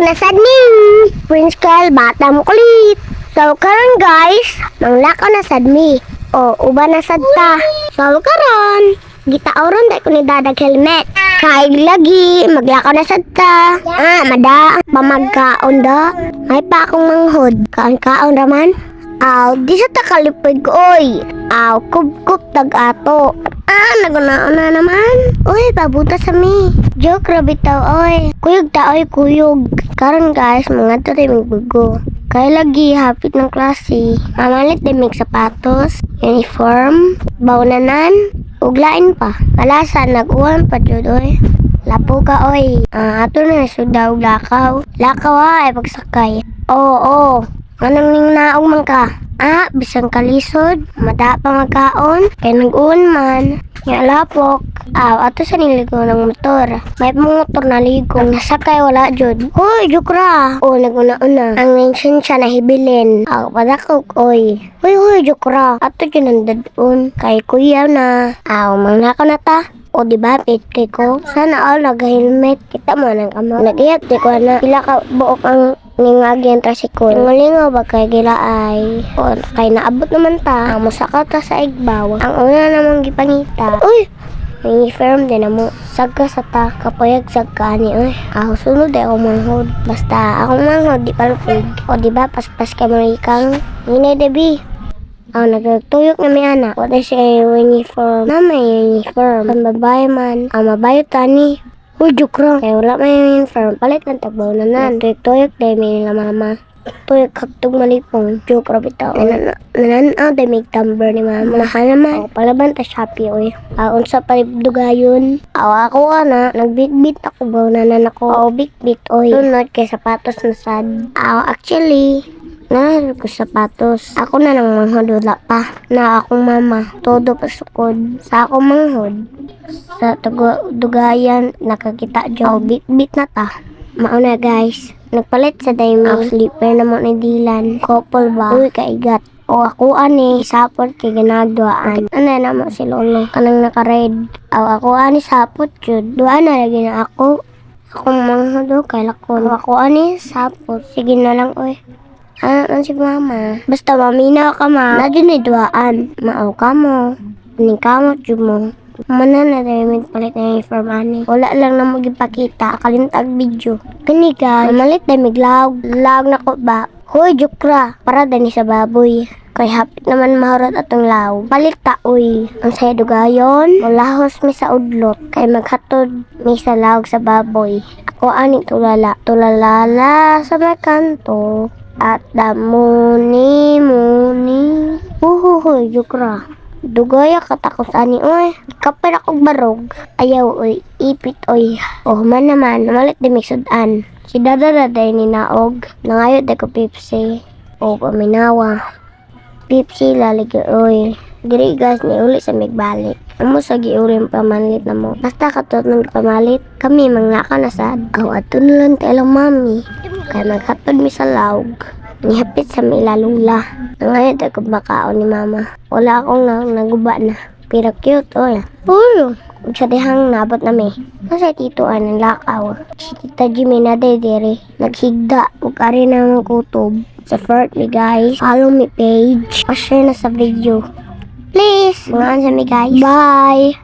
na sad ni Prince Kyle, bata mo kulit. So karon guys, manglakaw na sad mi. O uban na sad ta. So karon, gitaoron dai ko ni dadag helmet. Kay lagi maglakaw na sad ta. Mada pamagkaon da. May pa akong manghod. Kaon raman. Aw, di sa takalipig oy. Aw, kup tag-ato. Nagunaon na naman. Uy, pabuta sa mi. Joke rabbit tao oy. Kuyog ta oy, kuyog. Karon guys, mga to rin bugo. Kaya lagi hapit ng klase. Mamalit din may sapatos, uniform, baunanan, uglain pa. Malasan, nag-uwan pa jud oy. Lapo ka oy. Ato na nasudaw lakaw. Lakaw ay pagsakay. Oo. Anong ning naong man ka? Bisang kalisod, mada pa magkaon, kay nag-uwan man. Nga lapok, ato sa niligo ng motor. May motor na ligong, nasakay wala jud. Hoy, jukra! Naguna-una. Ang mention siya na hibilin. Padakog, oy. Hoy, jukra. Ato dyan ang dadun. Kay kuya na. Mangnakaw na ta. Diba, pit kay ko. Sana nag-helmet. Kita mo nang kamo. Nag-iyak, di ko na. Pila ka buok ang ningagi ang trasikol. Lingaw ba kay gila ay. Kay naabot naman ta. Musaka ta sa igbaw. Ang una namang gipangita. Uy! May firm din na mo. Sagka sa ta. Kapayag sagka ni. Sunod ay ako manghod. Basta ako manghod, di palupig. Diba, paspas ka marikang. Hinay, debi. Nagtuyok na may anak. What is a uniform? May uniform. Ang babae man. Mabayo tani. Jukra. Kaya wala may uniform. Palit ng tabaw na nan. Tuyok dahil may nila mama. Tuyok kaptog malipong. Jukra bitaw. Nananaw dahil may tumbler ni mama. Nahan naman. Palaban ta Shopee oy. Unsa palibdugayon. Ako nagbitbit ako ba nanan ako. Bitbit oy. Sunod kay sapatos na sad. Actually, nahanap ko sapatos. Ako na nang manghod wala pa. Na akong mama. Todo pasukod. Sa akong manghod. Sa dugayan nakakita dyan. Bit na ta. Mauna guys. Nagpalit sa diamond. Slipper na mo ni Dylan. Couple ba? Uy, kaigat. Ako ani. Sapot kay ginagduaan. Na mo si Lolo. Kanang naka-red. Ako ani sapot yun. Duaan na lagi na ako. Akong manghod kay lakon. Ako ani sapot. Sige na lang oy. Si mama. Basta maminaw ka ma. Nadyo ni duaan. Maaw ka mo. Nikamot yun mo. Mana na rin palit na uniform ani. Wala lang na magipakita. Kalintag video. Kani guys. Malit na miglaw. Laog na ko ba? Hoy, jukra. Para dani sa baboy. Kay hapit naman mahurat atong law. Palit ta uy. Ang saya dugayon. Mulahos mi sa udlot. Kay maghatod mi sa laog sa baboy. Ako ani tulala. Tulalala sa may kanto. At muni. Uhuhuy, jukra. Dugaya katakos ani oy. Kapir akong barog. Ayaw oy. Ipit oy. Man naman. Malit di misudan. Si dadadaday ni naog. Nangayot ko Pepsi. Paminawa. Pepsi laligi oy. Diri guys ni uli sa migbalik. Amo sa giulim pamalit na mo. Basta katot ng pamalit. Kami manglaka na sad. Ato nalang tayo mami. Kaya maghatod mi sa laog. Nihapit sa may lalula. Ngayon ako makaon ni mama. Wala akong naguba na. Pero cute oy. Sa dihang nabot na may. Nasa tituan ng lakaw. Si Tita Jimmy na dere. Naghigda. Huwag ka rin naman kutob. Support me guys. Follow me page. Pa-share na sa video. Please. Mga sa me guys. Bye.